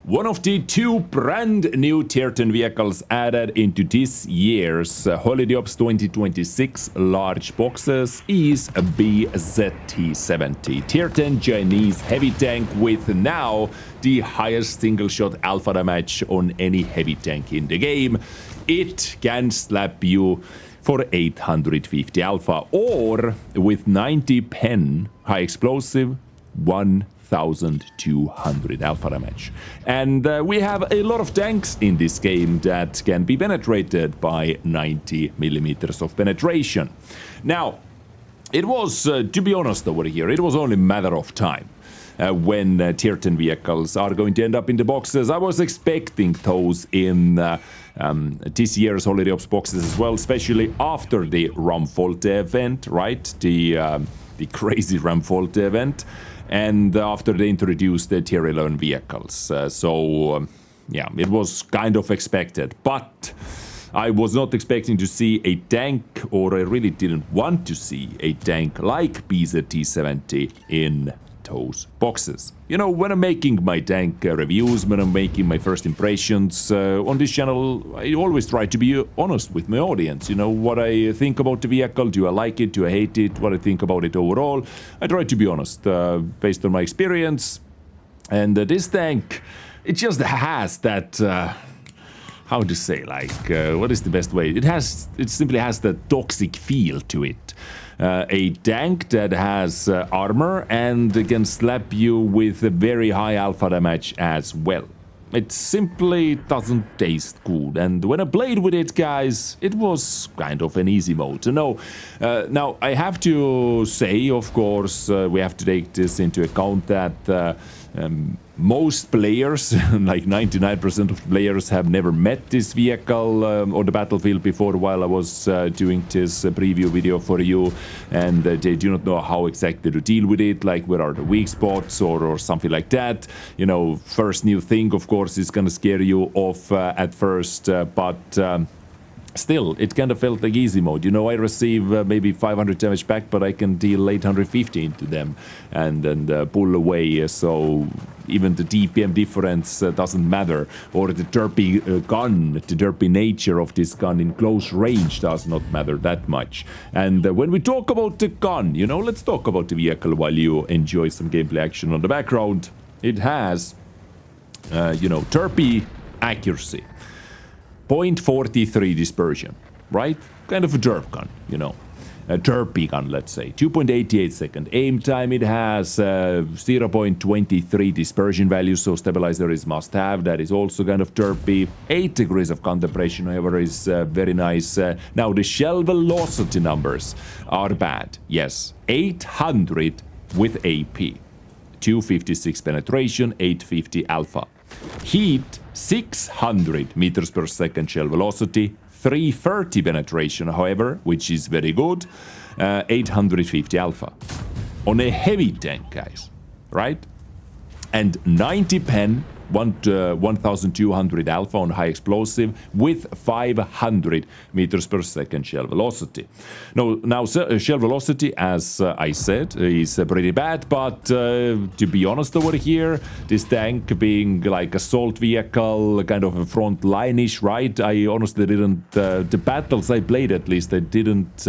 One of the two brand new Tier 10 vehicles added into this year's Holiday Ops 2026 large boxes is a BZT-70 Tier 10 Chinese heavy tank with now the highest single shot alpha damage on any heavy tank in the game. It can slap you for 850 alpha or with 90 pen high explosive 1200 alpha damage. And we have a lot of tanks in this game that can be penetrated by 90 millimeters of penetration. Now, it was, to be honest over here, it was only a matter of time. When Tier 10 vehicles are going to end up in the boxes. I was expecting those in this year's Holiday Ops boxes as well, especially after the Ramfolte event, right? The crazy Ramfolte event, and after they introduced the Tier 11 vehicles. Yeah, it was kind of expected, but I was not expecting to see a tank, or I really didn't want to see a tank like BZT-70 in those boxes. You know, when I'm making my tank reviews, when I'm making my first impressions on this channel, I always try to be honest with my audience. You know, what I think about the vehicle, do I like it, do I hate it, what I think about it overall. I try to be honest based on my experience. And this tank, it just has that, how to say, like, what is the best way? It simply has that toxic feel to it. A tank that has armor and can slap you with a very high alpha damage as well. It simply doesn't taste good, and when I played with it, guys, it was kind of an easy mode. No, now I have to say, of course, we have to take this into account that most players, like 99% of players, have never met this vehicle on the battlefield before while I was doing this preview video for you, and they do not know how exactly to deal with it, like where are the weak spots or something like that. You know, first new thing, of course, is gonna scare you off at first, but still, it kind of felt like easy mode. You know, I receive maybe 500 damage back, but I can deal 850 into them and pull away. So even the DPM difference doesn't matter. Or the derpy gun, the derpy nature of this gun in close range does not matter that much. And when we talk about the gun, you know, let's talk about the vehicle while you enjoy some gameplay action on the background. It has, you know, derpy accuracy. 0.43 dispersion, right? Kind of a derp gun, you know. A derpy gun, let's say. 2.88 second. Aim time, it has 0.23 dispersion value, so stabilizer is must have. That is also kind of derpy. 8 degrees of contemplation, however, is very nice. Now, the shell velocity numbers are bad. Yes, 800 with AP. 256 penetration, 850 alpha. Heat, 600 meters per second shell velocity, 330 penetration, however, which is very good, 850 alpha. On a heavy tank, guys, right? And 90 pen, 1200 alpha on high explosive with 500 meters per second shell velocity. Now shell velocity, as I said, is pretty bad, but to be honest over here, this tank being like assault vehicle, kind of a front line-ish, right? I honestly didn't, the battles I played at least, I didn't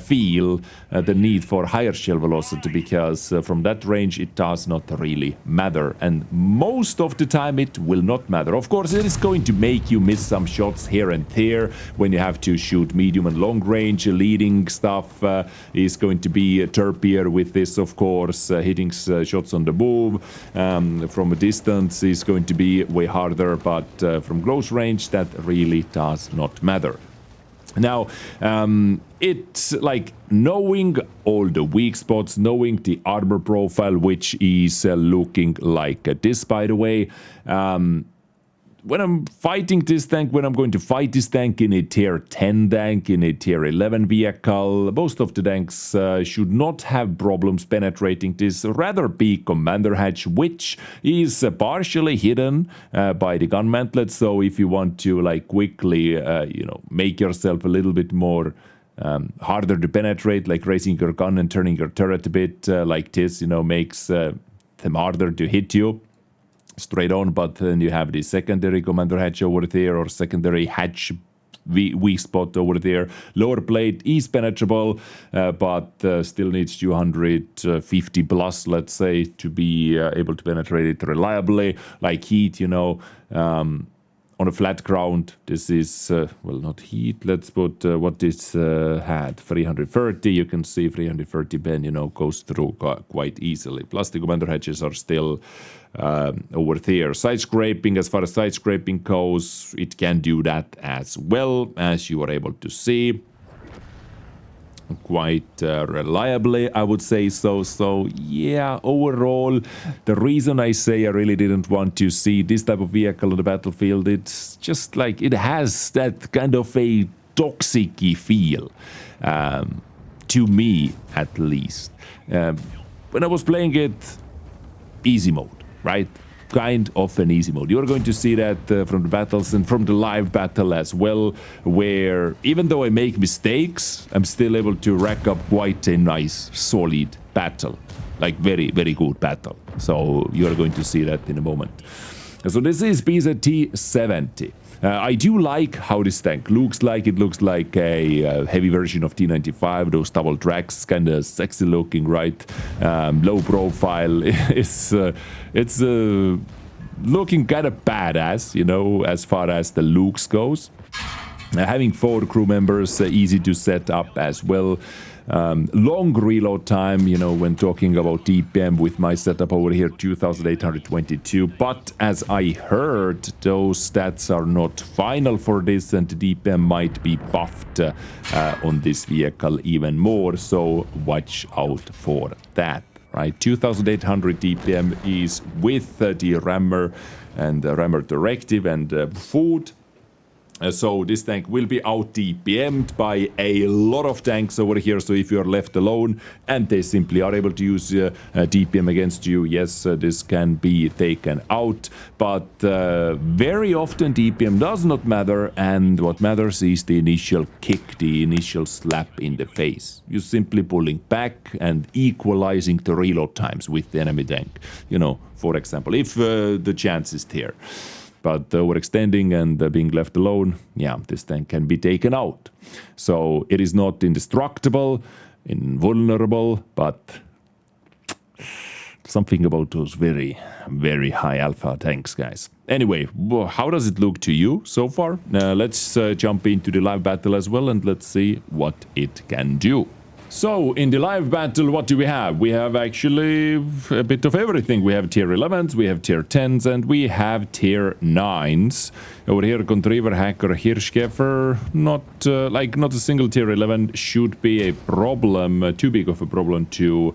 feel the need for higher shell velocity, because from that range it does not really matter, and most of the time it will not matter. Of course, it is going to make you miss some shots here and there when you have to shoot medium and long range. Leading stuff is going to be derpier with this, of course. Hitting shots on the move from a distance is going to be way harder, but from close range that really does not matter. Now, it's like knowing all the weak spots, knowing the armor profile, which is looking like this, by the way. When I'm fighting this tank, when I'm going to fight this tank in a tier 10 tank, in a tier 11 vehicle, most of the tanks should not have problems penetrating this rather big commander hatch, which is partially hidden by the gun mantlet. So if you want to like quickly, you know, make yourself a little bit more harder to penetrate, like raising your gun and turning your turret a bit like this, you know, makes them harder to hit you. straight on, but then you have the secondary commander hatch over there, or secondary hatch weak spot over there. Lower plate is penetrable, but still needs 250 plus, let's say, to be able to penetrate it reliably. Like heat, you know, on a flat ground, this is, well, not heat, let's put what this had, 330, you can see 330 Ben, you know, goes through quite easily. Plus the commander hatches are still over there. Side scraping, as far as side scraping goes, it can do that as well, as you are able to see. Quite reliably, I would say so. So yeah, overall, the reason I say I really didn't want to see this type of vehicle on the battlefield, it's just like it has that kind of a toxic-y feel, to me at least. When I was playing it, easy mode, right? Kind of an easy mode. You're going to see that from the battles and from the live battle as well, where even though I make mistakes, I'm still able to rack up quite a nice, solid battle. Like very, very good battle. So you're going to see that in a moment. So this is BZT-70. I do like how this tank looks like. It looks like a heavy version of T-95, those double tracks, kind of sexy looking, right? Low profile. It's looking kind of badass, you know, as far as the looks goes. Having 4 crew members, easy to set up as well. Long reload time, you know, when talking about DPM with my setup over here, 2822. But as I heard, those stats are not final for this, and the DPM might be buffed on this vehicle even more. So watch out for that, right? 2800 DPM is with the rammer and rammer directive and food. So this tank will be out DPM'd by a lot of tanks over here. So if you are left alone and they simply are able to use DPM against you, yes, this can be taken out. But very often DPM does not matter, and what matters is the initial kick, the initial slap in the face. You're simply pulling back and equalizing the reload times with the enemy tank. You know, for example, if the chance is there. But overextending and being left alone, yeah, this tank can be taken out. So it is not indestructible, invulnerable, but something about those very, very high alpha tanks, guys. Anyway, how does it look to you so far? Let's jump into the live battle as well, and let's see what it can do. So, in the live battle, what do we have? We have actually a bit of everything. We have tier 11s, we have tier 10s, and we have tier 9s. Over here, Contriver, Hacker, Hirschkäfer, not a single tier 11 should be a problem, too big of a problem to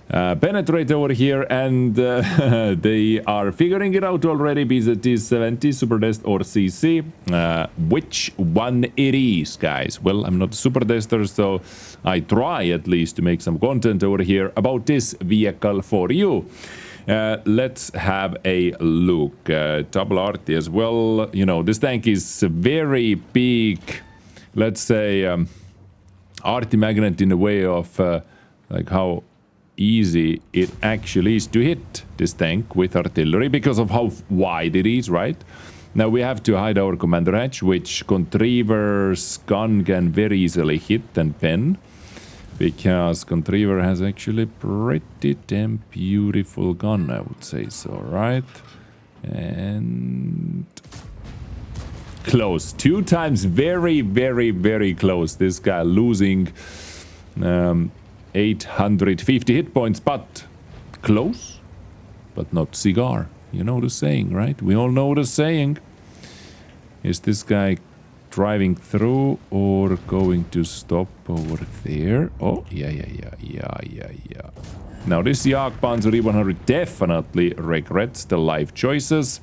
penetrate over here, and they are figuring it out already. BZT-70, Super Dest or CC. Which one it is, guys? Well, I'm not a Super Dester, so I try at least to make some content over here about this vehicle for you. Let's have a look. Double arty as well. You know, this tank is very big, let's say, arty magnet in a way of like how easy it actually is to hit this tank with artillery because of how wide it is, right? Now we have to hide our commander hatch, which Contriver's gun can very easily hit and pen, because Contriver has actually pretty damn beautiful gun, I would say so, right? And close. 2 times very, very, very close. This guy losing 850 hit points, but close, but not cigar. You know the saying, right? We all know the saying. Is this guy driving through or going to stop over there? Oh, yeah. Now this Jagdpanzer E100 definitely regrets the life choices.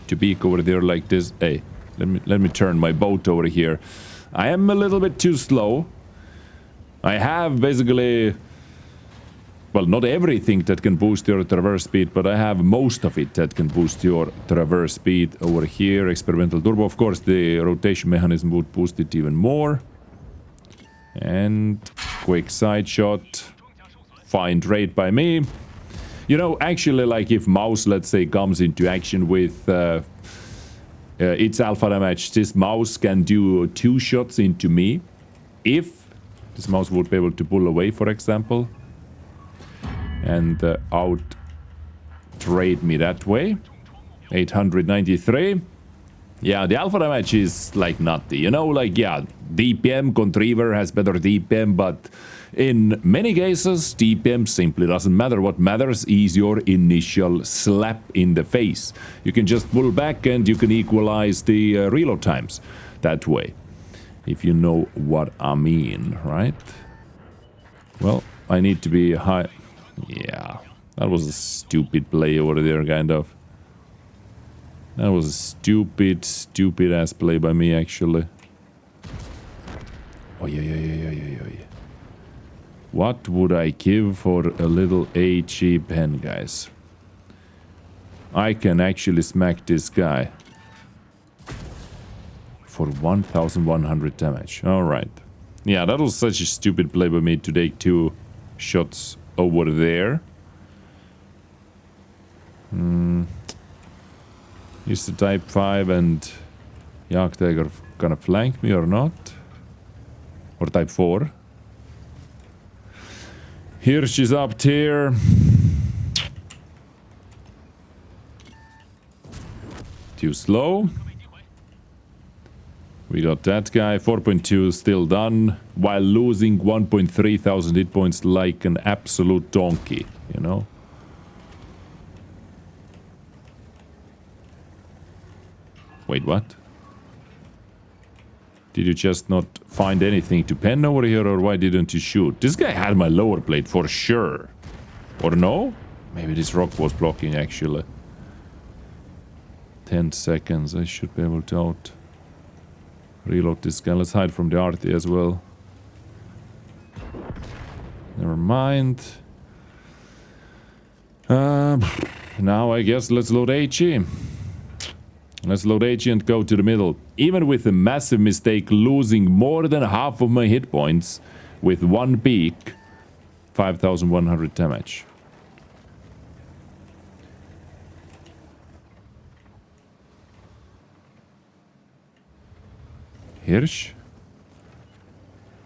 To peek over there like this. Hey, let me turn my boat over here. I am a little bit too slow. I have basically, well, not everything that can boost your traverse speed, but I have most of it that can boost your traverse speed over here. Experimental turbo, of course, the rotation mechanism would boost it even more. And quick side shot. Fine trade by me. You know, actually, like if mouse, let's say, comes into action with its alpha damage, this mouse can do 2 shots into me. If this mouse would be able to pull away, for example, and out trade me that way. 893. Yeah, the alpha damage is like nutty. You know, like, yeah, DPM, Contriver has better DPM, but in many cases, DPM simply doesn't matter. What matters is your initial slap in the face. You can just pull back and you can equalize the reload times that way. If you know what I mean, right? Well, I need to be high. Yeah, that was a stupid play over there, kind of. That was a stupid ass play by me, actually. Oh, yeah. What would I give for a little HE pen, guys? I can actually smack this guy for 1100 damage. Alright. Yeah, that was such a stupid play by me to take 2 shots over there. Is the Type 5 and Jagdtiger gonna flank me or not? Or Type 4? Hirsch is up tier. Too slow. We got that guy. 4.2 still done. While losing 1.3 thousand hit points like an absolute donkey, you know? Wait, what? Did you just not find anything to pen over here, or why didn't you shoot? This guy had my lower plate for sure. Or no? Maybe this rock was blocking, actually. 10 seconds. I should be able to out reload this guy. Let's hide from the RT as well. Never mind. Now I guess let's load HE. Let's load HE and go to the middle. Even with a massive mistake, losing more than half of my hit points with 1 peak, 5100 damage. Hirsch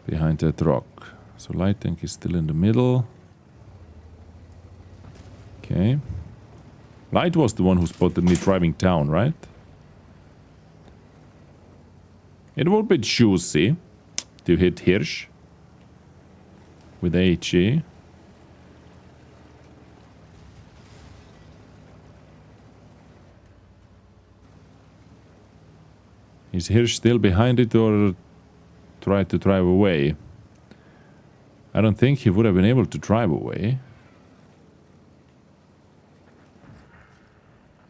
behind that rock. So light tank is still in the middle. Okay. Light was the one who spotted me driving down, right? It would be juicy to hit Hirsch with HE. Is Hirsch still behind it or try to drive away? I don't think he would have been able to drive away.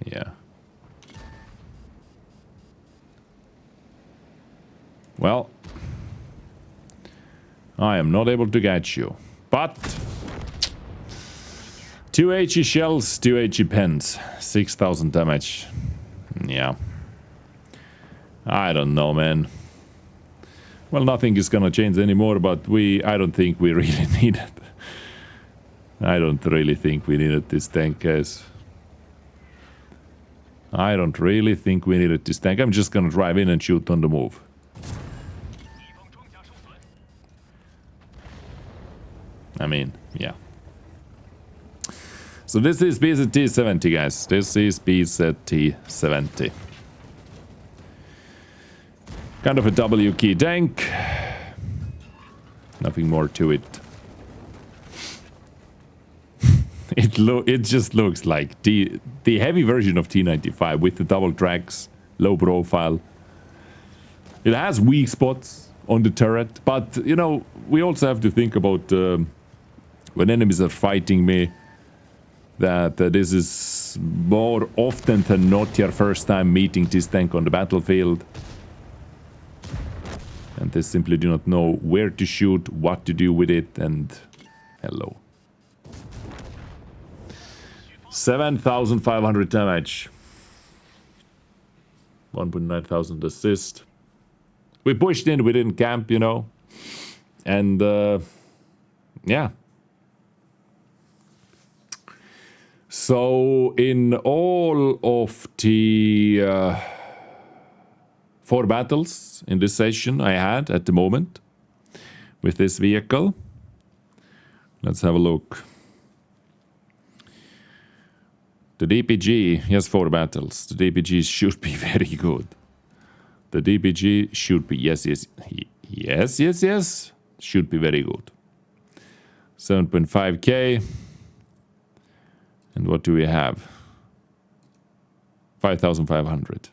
Yeah. Well, I am not able to catch you, but 2 HE shells, 2 HE pens, 6000 damage. Yeah. I don't know, man. Well, nothing is gonna change anymore, but I don't think we really need it. I don't really think we needed this tank, guys. I don't really think we needed this tank. I'm just gonna drive in and shoot on the move. I mean, yeah. So this is BZT-70, guys. This is BZT-70. Kind of a W key tank. Nothing more to it. It just looks like the heavy version of T95 with the double tracks, low profile. It has weak spots on the turret, but you know, we also have to think about when enemies are fighting me, that this is more often than not your first time meeting this tank on the battlefield. And they simply do not know where to shoot, what to do with it, and hello. 7500 damage. 1.9 thousand assist. We pushed in, we didn't camp, you know. And yeah. So in all of the 4 battles in this session I had at the moment with this vehicle, let's have a look. The DPG, yes, 4 battles. The DPG should be very good. The DPG should be, yes, should be very good. 7.5k. And what do we have? 5,500.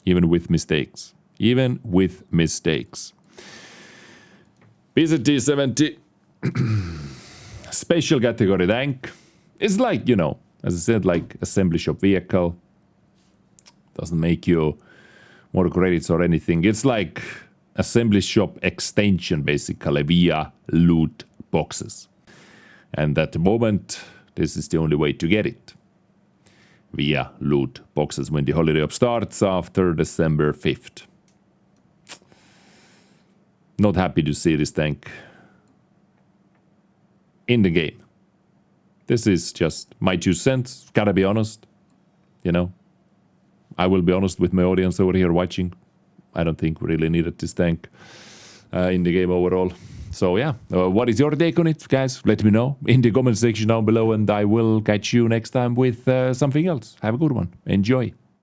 Even with mistakes. Even with mistakes. BZT-70. Special category tank. It's like, you know, as I said, like assembly shop vehicle. Doesn't make you more credits or anything. It's like assembly shop extension, basically, via loot boxes. And at the moment, this is the only way to get it. Via loot boxes when the holiday up starts after December 5th. Not happy to see this tank in the game. This is just my 2 cents. Gotta be honest. You know, I will be honest with my audience over here watching. I don't think we really needed this tank in the game overall. So yeah, what is your take on it, guys? Let me know in the comment section down below, and I will catch you next time with something else. Have a good one. Enjoy.